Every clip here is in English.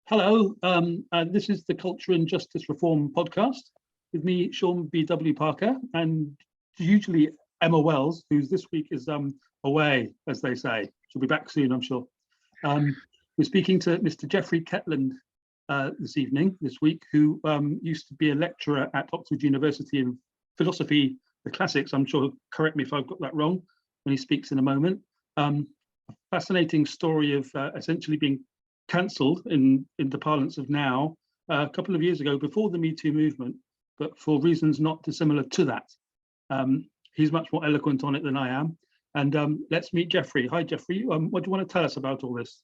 Hello, this is the Culture and Justice Reform podcast with me, Sean B.W. Parker, and usually Emma Wells, who's this week is away, as they say. She'll be back soon, I'm sure. We're speaking to Mr. Jeffrey Ketland this week, who used to be a lecturer at Oxford University in philosophy, the classics. I'm sure he'll correct me if I've got that wrong when he speaks in a moment. A fascinating story of essentially being cancelled in the parlance of now a couple of years ago before the Me Too movement, but for reasons not dissimilar to that. He's much more eloquent on it than I am. And let's meet Jeffrey. Hi, Jeffrey. What do you want to tell us about all this?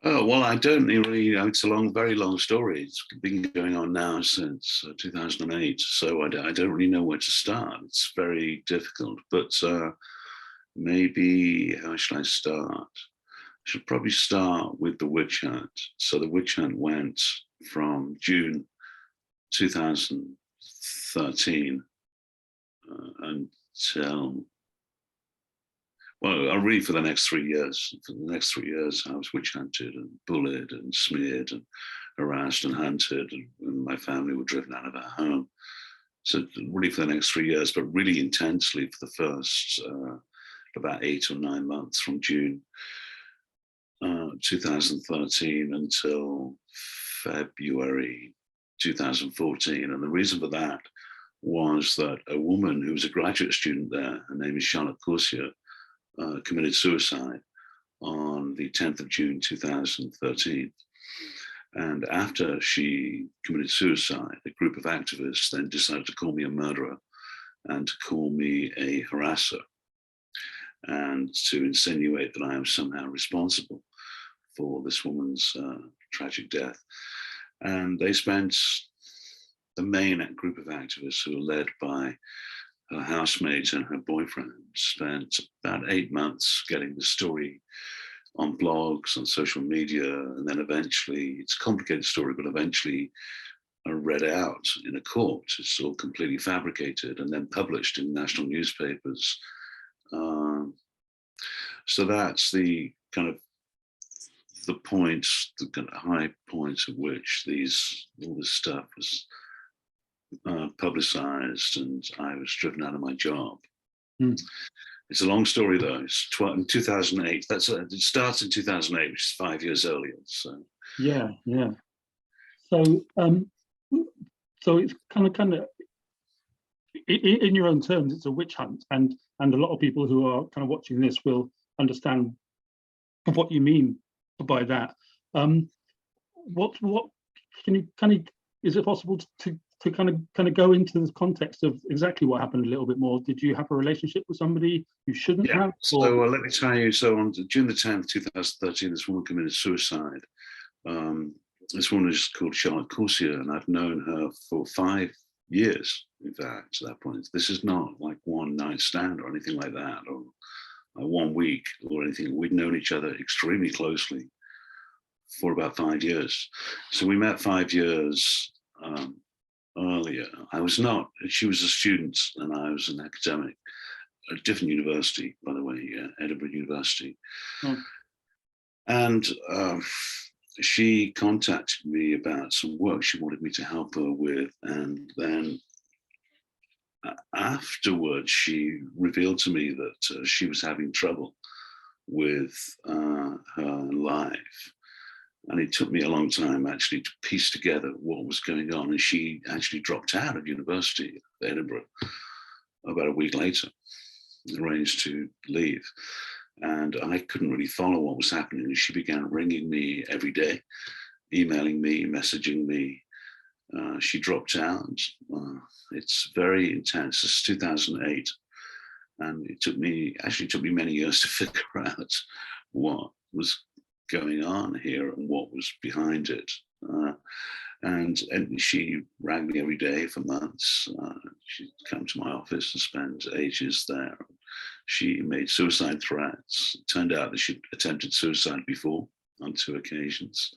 Oh, well, I don't really, it's a very long story. It's been going on now since 2008, so I don't really know where to start. It's very difficult, but maybe, how should I start? I should probably start with the witch hunt. So the witch hunt went from June 2013 until, well, I'll read for the next 3 years. For the next 3 years, I was witch hunted and bullied and smeared and harassed and hunted, and my family were driven out of our home. So really for the next 3 years, but really intensely for the first about 8 or 9 months from June 2013 until February 2014. And the reason for that was that a woman who was a graduate student there, her name is Charlotte Coursier, committed suicide on the 10th of June 2013. And after she committed suicide, a group of activists then decided to call me a murderer and to call me a harasser, and to insinuate that I am somehow responsible for this woman's tragic death. And they spent, the main group of activists, who were led by her housemate and her boyfriend, spent about 8 months getting the story on blogs, on social media, and then eventually, it's a complicated story, but eventually read out in a court. It's all completely fabricated and then published in national newspapers. So that's the kind of the points, the kind of high points at which all this stuff was publicized, and I was driven out of my job. It's a long story though. It's in 2008. It starts in 2008, which is 5 years earlier. So yeah. So so it's kind of in your own terms, it's a witch hunt, and a lot of people who are kind of watching this will understand what you mean by that. What can you is it possible to kind of go into the context of exactly what happened a little bit more? Did you have a relationship with somebody you shouldn't have? So let me tell you, so on June the 10th, 2013, this woman committed suicide. This woman is called Charlotte Coursier, and I've known her for 5 years, in fact, at that point. This is not like one night stand or anything like that, or 1 week or anything. We'd known each other extremely closely for about 5 years. So we met 5 years earlier. She was a student and I was an academic, a different university, by the way, Edinburgh University. And she contacted me about some work she wanted me to help her with. And then afterwards, she revealed to me that she was having trouble with her life. And it took me a long time actually to piece together what was going on. And she actually dropped out of university at Edinburgh about a week later, arranged to leave. And I couldn't really follow what was happening. And she began ringing me every day, emailing me, messaging me. She dropped out. It's very intense. This is 2008. And it took me many years to figure out what was going on here and what was behind it. And she rang me every day for months. She'd come to my office and spend ages there. She made suicide threats. It turned out that she'd attempted suicide before on 2 occasions.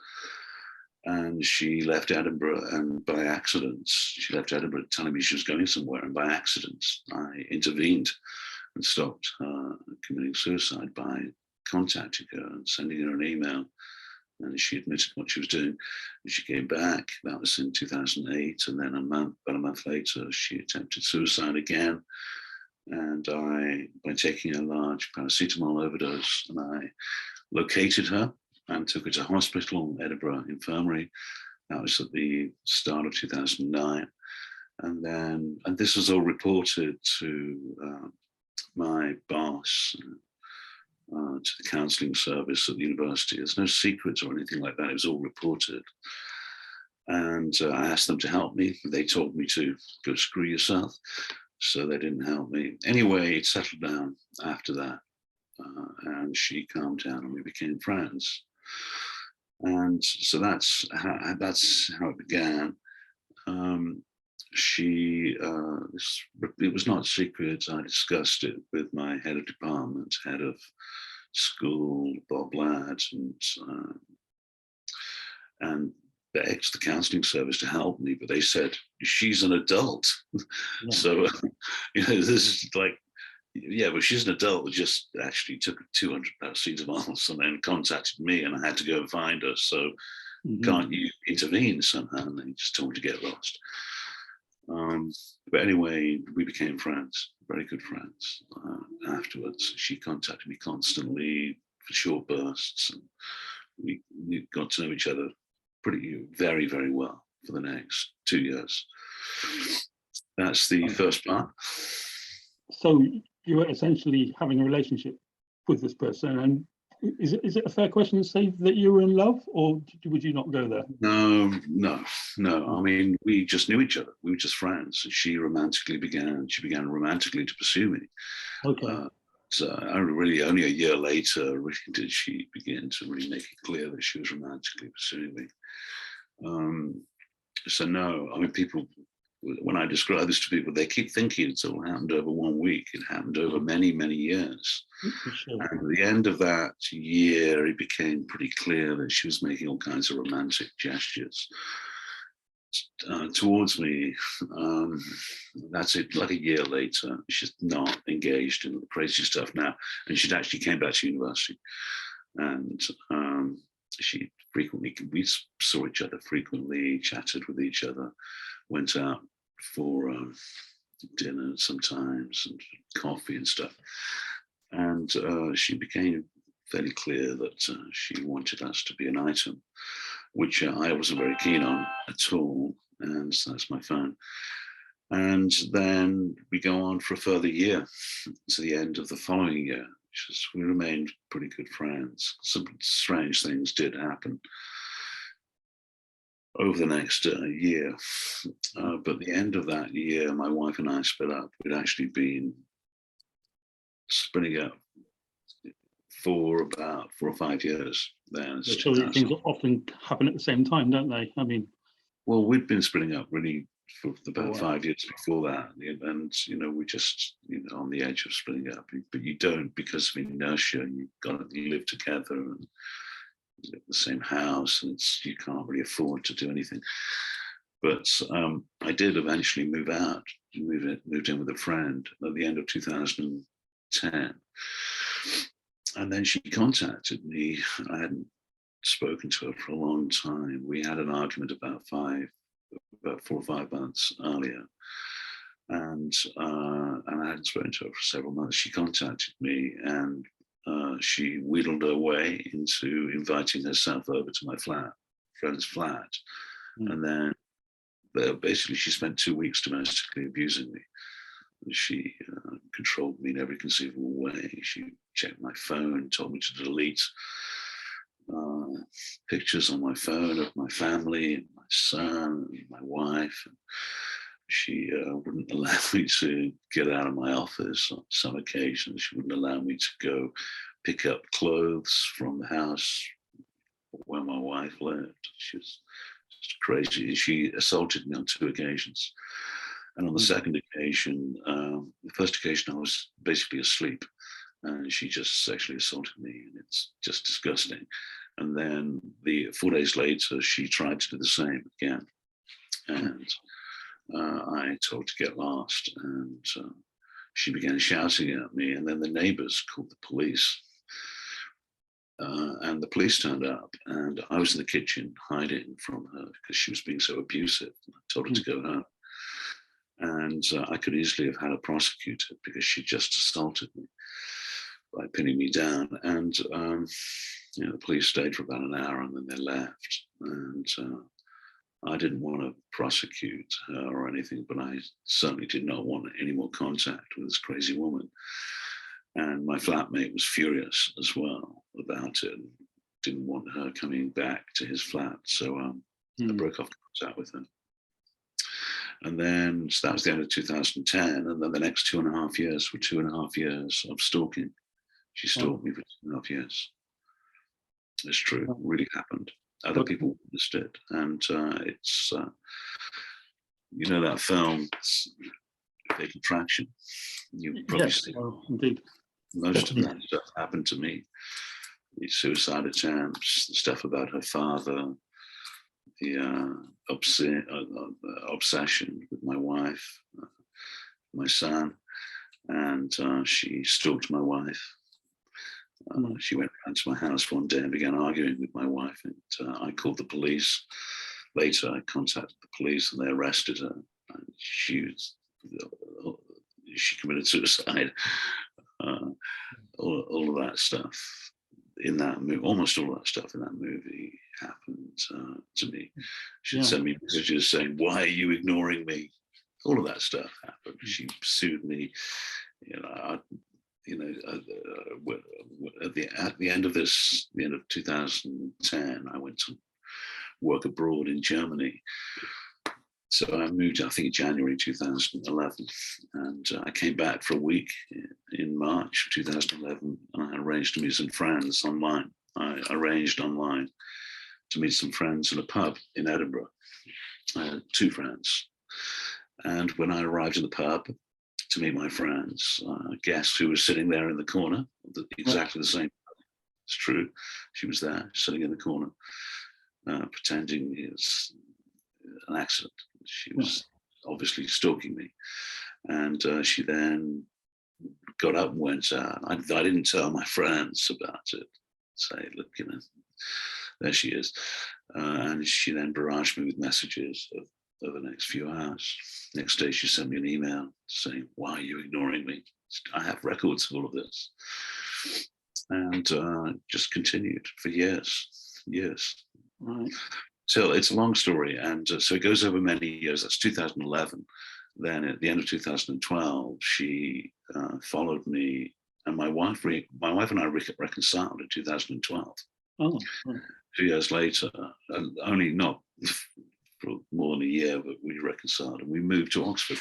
And she left Edinburgh, and by accident, she left Edinburgh telling me she was going somewhere, and by accident, I intervened and stopped her committing suicide by contacting her and sending her an email and she admitted what she was doing. And she came back. That was in 2008, and then about a month later, she attempted suicide again. And by taking a large paracetamol overdose, and I located her and took her to hospital, Edinburgh Infirmary. That was at the start of 2009. And this was all reported to my boss, to the counselling service at the university. There's no secrets or anything like that. It was all reported. And I asked them to help me. They told me to go screw yourself. So they didn't help me. Anyway, it settled down after that. And she calmed down and we became friends. And so that's how it began. It was not secret. I discussed it with my head of department, head of school, Bob Ladd, and begged the counselling service to help me, but they said she's an adult. Yeah. So this is like, yeah, but she's an adult who just actually took 200 paracetamols and then contacted me, and I had to go and find her. So can't you intervene somehow? And they just told me to get lost. But anyway, we became friends, very good friends. Afterwards, she contacted me constantly for short bursts, and we got to know each other very, very well for the next 2 years. That's the first part. So you were essentially having a relationship with this person, and is it a fair question to say that you were in love, or would you not go there? No. I mean, we just knew each other. We were just friends. She began romantically to pursue me. Okay. So only a year later, really did she begin to really make it clear that she was romantically pursuing me. So no, I mean, people, when I describe this to people, they keep thinking it's all happened over 1 week. It happened over many, many years. Sure. And at the end of that year, it became pretty clear that she was making all kinds of romantic gestures towards me. That's it. Like a year later, she's not engaged in crazy stuff now, and she'd actually came back to university, and we saw each other frequently, chatted with each other, went out for dinner sometimes and coffee and stuff. And she became fairly clear that she wanted us to be an item, which I wasn't very keen on at all. And so that's my phone. And then we go on for a further year to the end of the following year. We remained pretty good friends. Some strange things did happen over the next year. But at the end of that year, my wife and I split up. We'd actually been splitting up for about 4 or 5 years. Then so things often happen at the same time, don't they? I mean, well, we'd been splitting up really for about 5 years before that, and we just on the edge of splitting up. But you don't, because of inertia. You live together and live in the same house, and you can't really afford to do anything. But I did eventually move out, moved in with a friend at the end of 2010. And then she contacted me. I hadn't spoken to her for a long time. We had an argument about 4 or 5 months earlier. And I hadn't spoken to her for several months. She contacted me, and she wheedled her way into inviting herself over to my friend's flat. And then basically she spent 2 weeks domestically abusing me. She controlled me in every conceivable way. She checked my phone, told me to delete pictures on my phone of my family, and my son, and my wife. And she wouldn't allow me to get out of my office on some occasions. She wouldn't allow me to go pick up clothes from the house where my wife lived. She was just crazy. She assaulted me on 2 occasions. And on the second occasion, the first occasion I was basically asleep, and she just sexually assaulted me, and it's just disgusting. And then 4 days later, she tried to do the same again. And I told her to get lost, and she began shouting at me, and then the neighbors called the police. And and the police turned up, and I was in the kitchen hiding from her because she was being so abusive. I told her to go home. And I could easily have had her prosecuted because she just assaulted me by pinning me down. And the police stayed for about an hour and then they left. And I didn't want to prosecute her or anything, but I certainly did not want any more contact with this crazy woman. And my flatmate was furious as well about it. Didn't want her coming back to his flat. So I broke off contact with her. And then so that was the end of 2010. And then the next 2.5 years were 2.5 years of stalking. She stalked me for 2.5 years. It's true, it really happened. Other people witnessed it. And it's, that film, Fake Attraction. You've probably seen indeed. Most of that stuff happened to me. The suicide attempts, the stuff about her father, the obsession with my wife, my son, and she stalked my wife. She went round to my house one day and began arguing with my wife, and I called the police. Later, I contacted the police, and they arrested her. And she committed suicide. All of that stuff in that movie, almost all of that stuff in that movie happened to me. She'd send me messages saying, "Why are you ignoring me?" All of that stuff happened. She sued me. At the end of the end of 2010, I went to work abroad in Germany. So I moved, I think, in January 2011, and I came back for a week in March 2011, and I arranged to meet some friends online. I arranged online to meet some friends in a pub in Edinburgh. I had 2 friends. And when I arrived in the pub to meet my friends, guess who was sitting there in the corner? Exactly the same. It's true. She was there, sitting in the corner, pretending it's an accident. She was obviously stalking me. And she then got up and went out. I didn't tell my friends about it. Say, look, there she is. And she then barraged me with messages over the next few hours. Next day, she sent me an email saying, "Why are you ignoring me? I have records of all of this." And just continued for years. Right. So it's a long story. And so it goes over many years. That's 2011. Then at the end of 2012, she followed me, and my wife and I reconciled in 2012. Oh, right. 2 years later, only not for more than a year, but we reconciled, and we moved to Oxford.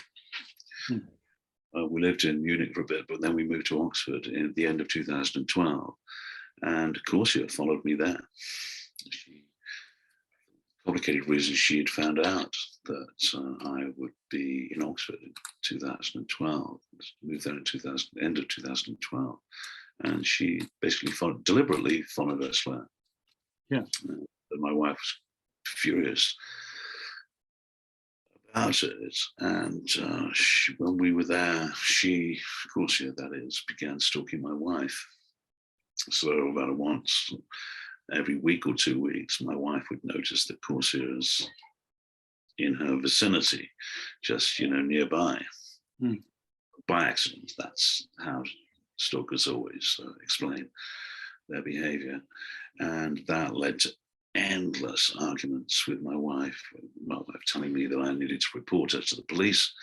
We lived in Munich for a bit, but then we moved to Oxford at the end of 2012, and Corsia followed me there. Complicated reasons, she had found out that I would be in Oxford in 2012, moved there in end of 2012, and she basically deliberately followed Ursula. Yeah. My wife was furious about it, and when we were there, she, Corsia that is, began stalking my wife. So about once every week or 2 weeks, my wife would notice that Corsia is in her vicinity, just nearby, by accident. That's how stalkers always explain their behavior, and that led to endless arguments with my wife telling me that I needed to report her to the police,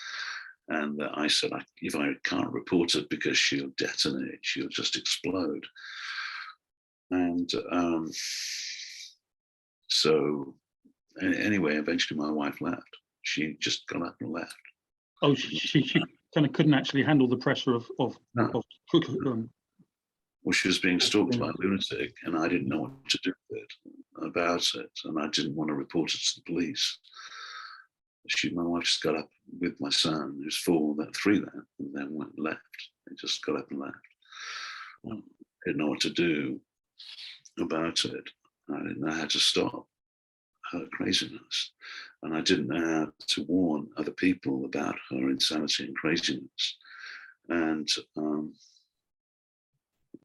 and that I said, if I can't report her because she'll detonate, she'll just explode. And so anyway, eventually my wife left. She just got up and left. Oh, she kind of couldn't actually handle the pressure of Well, she was being stalked by a lunatic, and I didn't know what to do about it, and I didn't want to report it to the police. My wife just got up with my son, who's 4, 3 then, and then left. They just got up and left. I didn't know what to do about it. I didn't know how to stop her craziness, and I didn't know how to warn other people about her insanity and craziness. And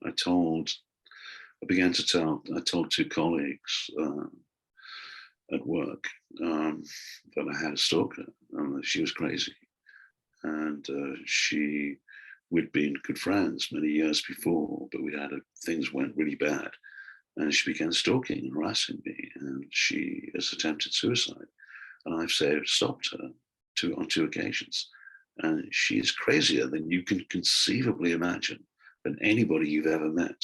I told I told two colleagues at work that I had a stalker, and that she was crazy. And we'd been good friends many years before, but things went really bad. And she began stalking and harassing me, and she has attempted suicide. And I've stopped her on two occasions. And she is crazier than you can conceivably imagine, than anybody you've ever met.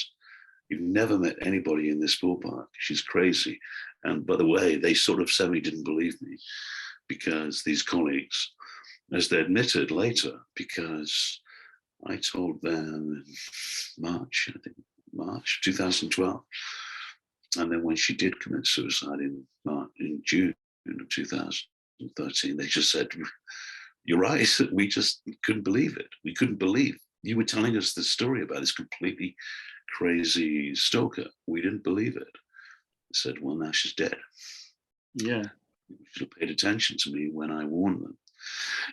You've never met anybody in this ballpark. She's crazy. And by the way, they sort of suddenly didn't believe me, because these colleagues, as they admitted later, because I told them in March 2012. And then when she did commit suicide in June of 2013, they just said, "You're right, we just couldn't believe it. We couldn't believe you were telling us this story about this completely crazy stalker. We didn't believe it." I said, "Well, now she's dead." Yeah. You should have paid attention to me when I warned them.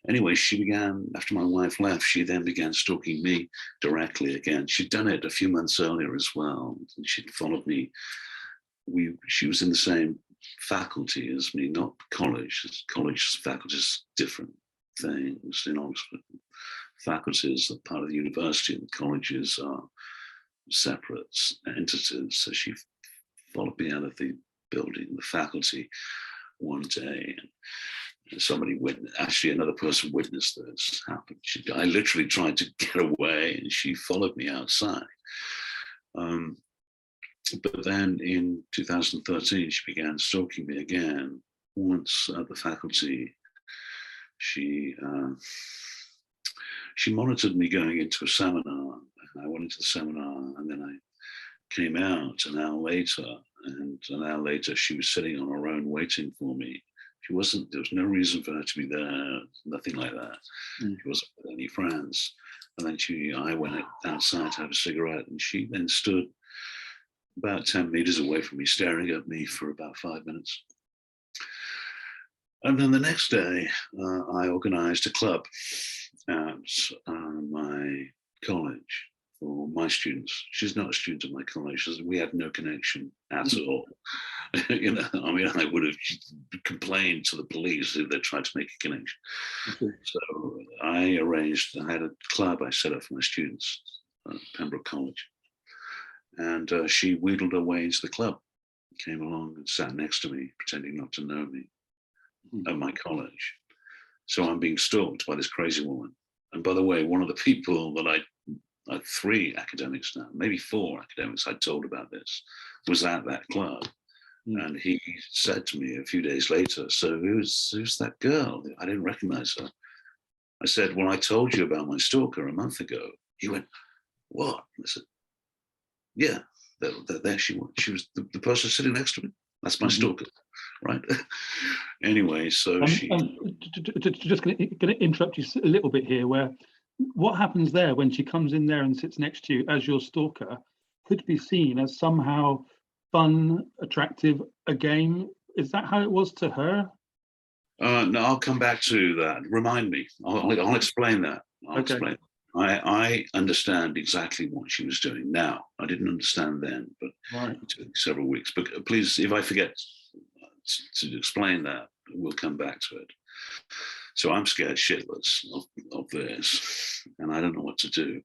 Anyway, she began, after my wife left, she then began stalking me directly again. She'd done it a few months earlier as well. She'd followed me. She was in the same faculty as me, not college. College faculties, different things. In Oxford, faculties are part of the university, and colleges are separate entities. So she followed me out of the building, the faculty, one day. And somebody actually another person witnessed this happen. I literally tried to get away, and she followed me outside. But then in 2013, she began stalking me again. Once at the faculty, she monitored me going into a seminar. And I went into the seminar, and then I came out an hour later, and an hour later she was sitting on her own waiting for me. There was no reason for her to be there, nothing like that. She wasn't with any friends. And then I went outside to have a cigarette, and she then stood about 10 meters away from me, staring at me for about 5 minutes. And then the next day, I organized a club at my college for my students. She's not a student of my college. We had no connection at all. I mean, I would have complained to the police if they tried to make a connection. Okay. So I had a club I set up for my students at Pembroke College. And she wheedled her way into the club, came along and sat next to me, pretending not to know me, at my college. So I'm being stalked by this crazy woman. And by the way, one of the people that I had 3 academics now, maybe 4 academics I told about this, was at that club. And he said to me a few days later, "So who's that girl?" I didn't recognize her. I said, "Well, I told you about my stalker a month ago." He went, "What?" I said, "Yeah, there she was. She was the person sitting next to me. That's my stalker, right?" Anyway, so she... just going to interrupt you a little bit here, where what happens there when she comes in there and sits next to you as your stalker could be seen as somehow fun, attractive, a game. Is that how it was to her? No, I'll come back to that. Remind me. I'll explain that. Explain. I understand exactly what she was doing now. I didn't understand then, but it took several weeks. But please, if I forget to explain that, we'll come back to it. So I'm scared shitless of this, and I don't know what to do.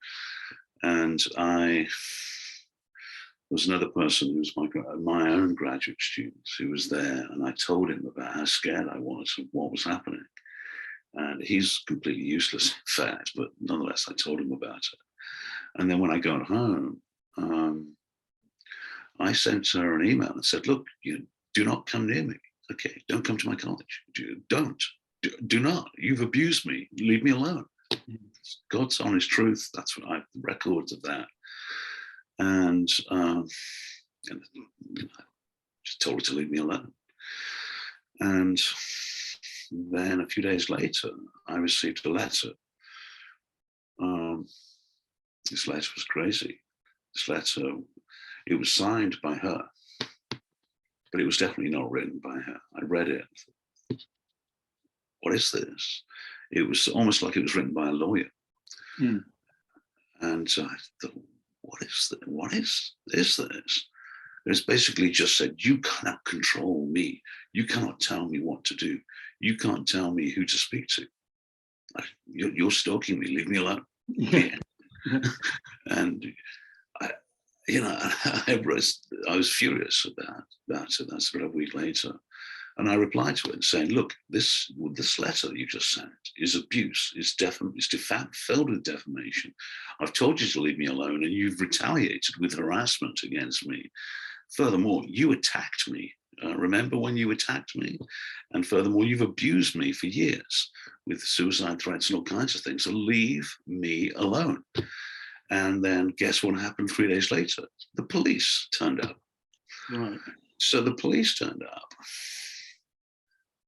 And there was another person who was my own graduate student who was there, and I told him about how scared I was of what was happening. And he's completely useless, in fact, but nonetheless, I told him about it. And then when I got home, I sent her an email and said, "Look, you do not come near me. Okay, don't come to my college. Do not. You've abused me. Leave me alone." God's honest truth. That's what I have records of that. And I just told her to leave me alone. And then a few days later, I received a letter. This letter was crazy. This letter, it was signed by her, but it was definitely not written by her. I read it. What is this? It was almost like it was written by a lawyer. And I thought, what is this? What is this? It's basically just said, you cannot control me. You cannot tell me what to do. You can't tell me who to speak to. You're stalking me. Leave me alone. Yeah. And I, I was furious about it. That's about a week later. And I replied to it saying, look, this letter you just sent is abuse, it's filled with defamation. I've told you to leave me alone, and you've retaliated with harassment against me. Furthermore, you attacked me. Remember when you attacked me? And furthermore, you've abused me for years with suicide threats and all kinds of things. So leave me alone. And then guess what happened 3 days later? The police turned up. Right. So the police turned up.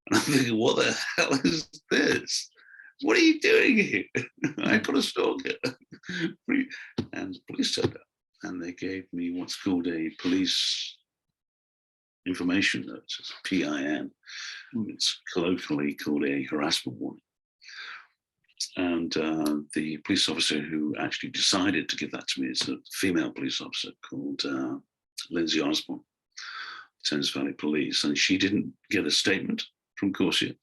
And I'm thinking, what the hell is this? What are you doing here? I've got a stalker. And the police turned up and they gave me what's called a police information notice, PIN. It's colloquially called a harassment warning. And the police officer who actually decided to give that to me is a female police officer called Lindsay Osborne, Thames Valley Police. And she didn't get a statement from Corsia.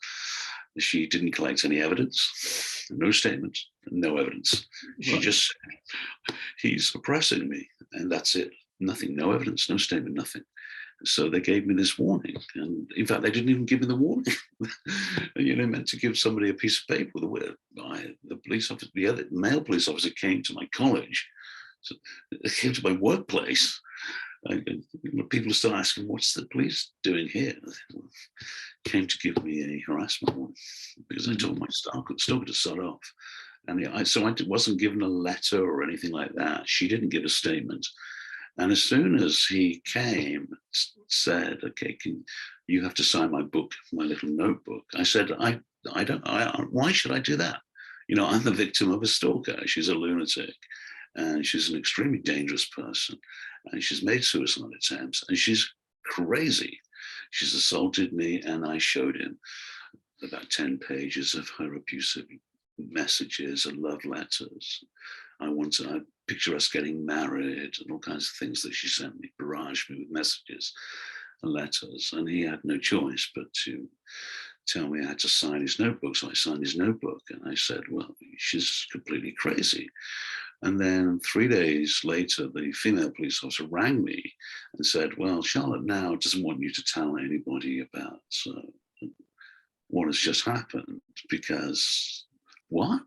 She didn't collect any evidence, no statement, no evidence. She just said, he's oppressing me, and that's it. Nothing, no evidence, no statement, nothing. So they gave me this warning. And in fact, they didn't even give me the warning. Meant to give somebody a piece of paper with the police officer, the other male police officer came to my college, so they came to my workplace. People start asking, what's the police doing here? Came to give me a harassment warning because I told my stalker to start off. And so I wasn't given a letter or anything like that. She didn't give a statement. And as soon as he came, said, okay, you have to sign my book, my little notebook. I said, why should I do that? I'm the victim of a stalker. She's a lunatic and she's an extremely dangerous person. And she's made suicide attempts and she's crazy. She's assaulted me, and I showed him about 10 pages of her abusive messages and love letters. I picture us getting married and all kinds of things that she sent me, barraged me with messages and letters. And he had no choice but to tell me I had to sign his notebook. So I signed his notebook and I said, well, she's completely crazy. And then 3 days later, the female police officer rang me and said, well, Charlotte now doesn't want you to tell anybody about what has just happened because what?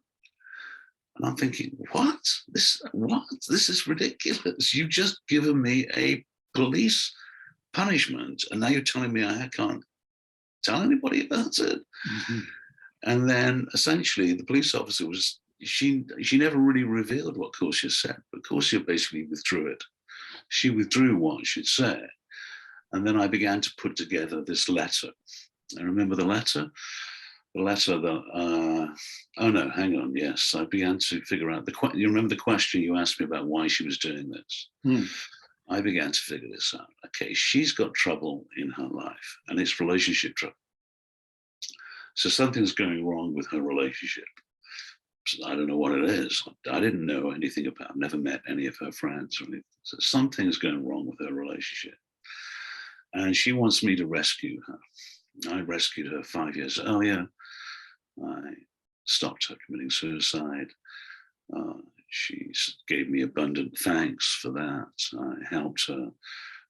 And I'm thinking, what? This is ridiculous. You've just given me a police punishment and now you're telling me I can't tell anybody about it. Mm-hmm. And then essentially the police officer she never really revealed what Corsia said, but Corsia basically withdrew it. She withdrew what she'd said. And then I began to put together this letter. I remember the letter? The letter that, oh no, hang on, yes. I began to figure out, you remember the question you asked me about why she was doing this? I began to figure this out. Okay, she's got trouble in her life and it's relationship trouble. So something's going wrong with her relationship. I don't know what it is. I didn't know anything about, I've never met any of her friends or anything. So something's going wrong with her relationship. And she wants me to rescue her. I rescued her 5 years earlier. I stopped her committing suicide. She gave me abundant thanks for that. I helped her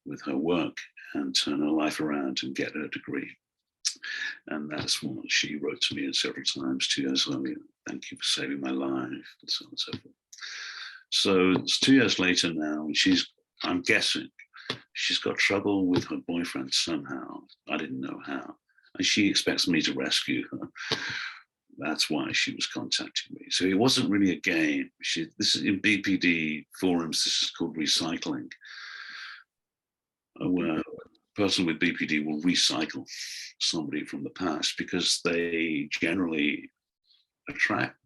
with her work and turn her life around and get her degree. And that's what she wrote to me several times 2 years earlier. Thank you for saving my life, and so on and so forth. So it's 2 years later now, and I'm guessing, she's got trouble with her boyfriend somehow. I didn't know how. And she expects me to rescue her. That's why she was contacting me. So it wasn't really a game. This is in BPD forums, this is called recycling. Where a person with BPD will recycle somebody from the past because they generally attract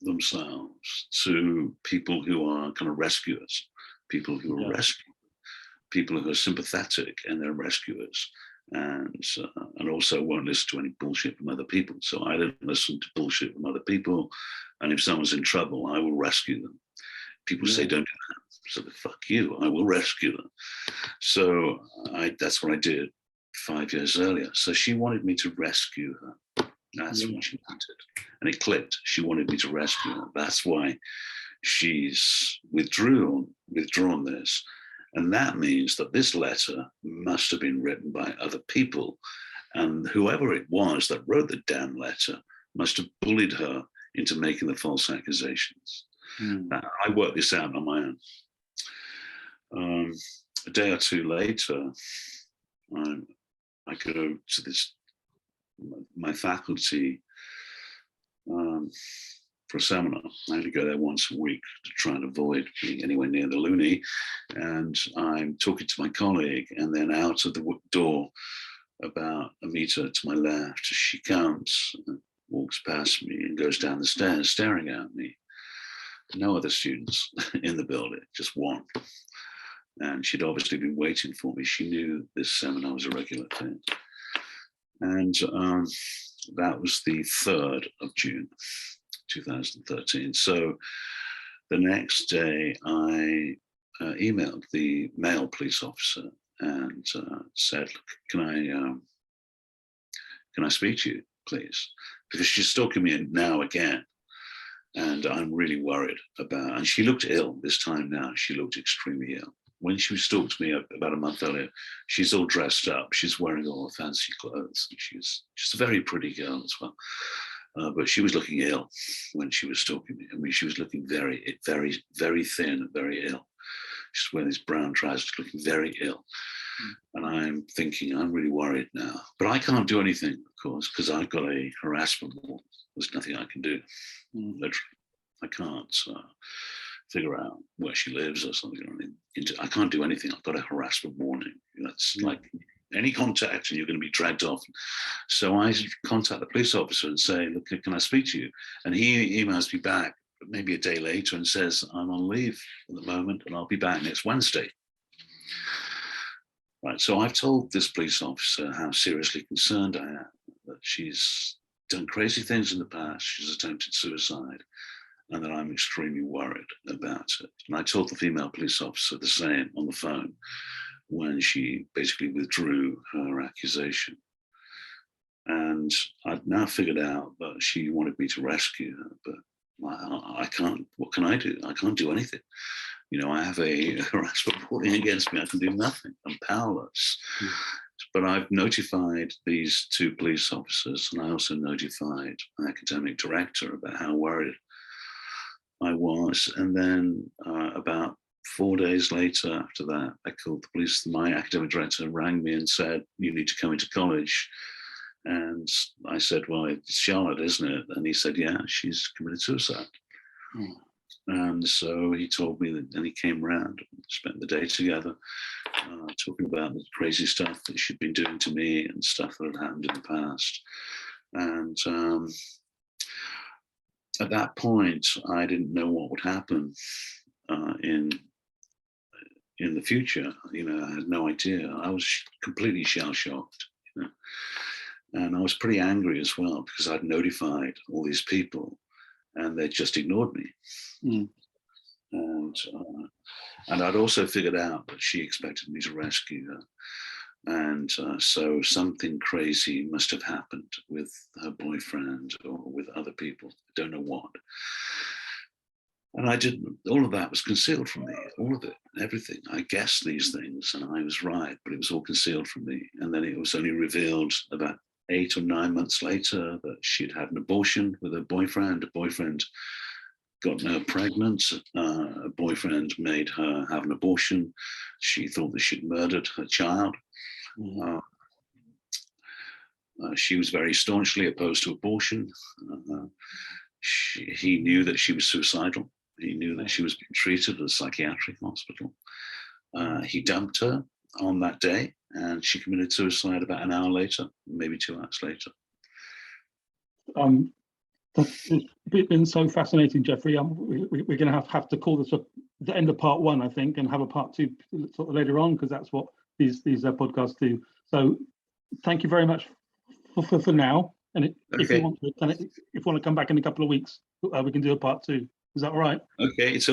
themselves to people who are kind of rescuers, people who are rescued, people who are sympathetic and they're rescuers, and also won't listen to any bullshit from other people. So I don't listen to bullshit from other people, and if someone's in trouble, I will rescue them. People say don't do that. So fuck you, I will rescue her. So that's what I did 5 years earlier. So she wanted me to rescue her. That's what she wanted. And it clicked. She wanted me to rescue her. That's why she's withdrawn this. And that means that this letter must have been written by other people. And whoever it was that wrote the damn letter must have bullied her into making the false accusations. I worked this out on my own. A day or two later, I go to my faculty for a seminar. I only go there once a week to try and avoid being anywhere near the loony. And I'm talking to my colleague, and then out of the door, about a meter to my left, she comes and walks past me and goes down the stairs, staring at me. No other students in the building, just one. And she'd obviously been waiting for me. She knew this seminar was a regular thing. And that was the 3rd of June, 2013. So the next day, I emailed the male police officer and said, can I speak to you, please? Because she's stalking me now again. And I'm really worried about, and she looked ill this time now. She looked extremely ill. When she stalked me about a month earlier, she's all dressed up. She's wearing all fancy clothes. She's a very pretty girl as well. But she was looking ill when she was stalking me. I mean, she was looking very, very, very thin, very ill. She's wearing these brown trousers, looking very ill. And I'm thinking, I'm really worried now. But I can't do anything, of course, because I've got a harassment warrant. There's nothing I can do. Literally, I can't figure out where she lives or something. I can't do anything. I've got a harassment warning. That's like any contact and you're going to be dragged off. So I contact the police officer and say, look, can I speak to you? And he emails me back maybe a day later and says, I'm on leave at the moment and I'll be back next Wednesday. Right, so I've told this police officer how seriously concerned I am, that she's done crazy things in the past, she's attempted suicide, and that I'm extremely worried about it. And I told the female police officer the same on the phone when she basically withdrew her accusation. And I'd now figured out that she wanted me to rescue her, but I can't. What can I do? I can't do anything. You know, I have a harassment reporting against me. I can do nothing. I'm powerless. But I've notified these 2 police officers, and I also notified my academic director about how worried I was. And then about 4 days later after that, I called the police. My academic director rang me and said, you need to come into college. And I said, well, it's Charlotte, isn't it? And he said, yeah, she's committed suicide. And so he told me that, and he came around, spent the day together, talking about the crazy stuff that she'd been doing to me and stuff that had happened in the past. And at that point, I didn't know what would happen in the future. You know, I had no idea. I was completely shell-shocked, you know? And I was pretty angry as well because I'd notified all these people and they just ignored me. And I'd also figured out that she expected me to rescue her. And so something crazy must have happened with her boyfriend or with other people. I don't know what. And I didn't, all of that was concealed from me, all of it, everything. I guessed these things and I was right, but it was all concealed from me. And then it was only revealed about 8 or 9 months later that she'd had an abortion with her boyfriend. A boyfriend got her pregnant. A boyfriend made her have an abortion. She thought that she'd murdered her child. She was very staunchly opposed to abortion. He knew that she was suicidal. He knew that she was being treated at a psychiatric hospital. He dumped her on that day and she committed suicide about an hour later, maybe 2 hours later. It's been so fascinating, Jeffrey. We're going to have to call this the end of part 1, I think, and have a part 2 sort of later on, because that's what these podcasts do. So thank you very much for now. And if you want to come back in a couple of weeks, we can do a part 2. Is that all right? Okay, it's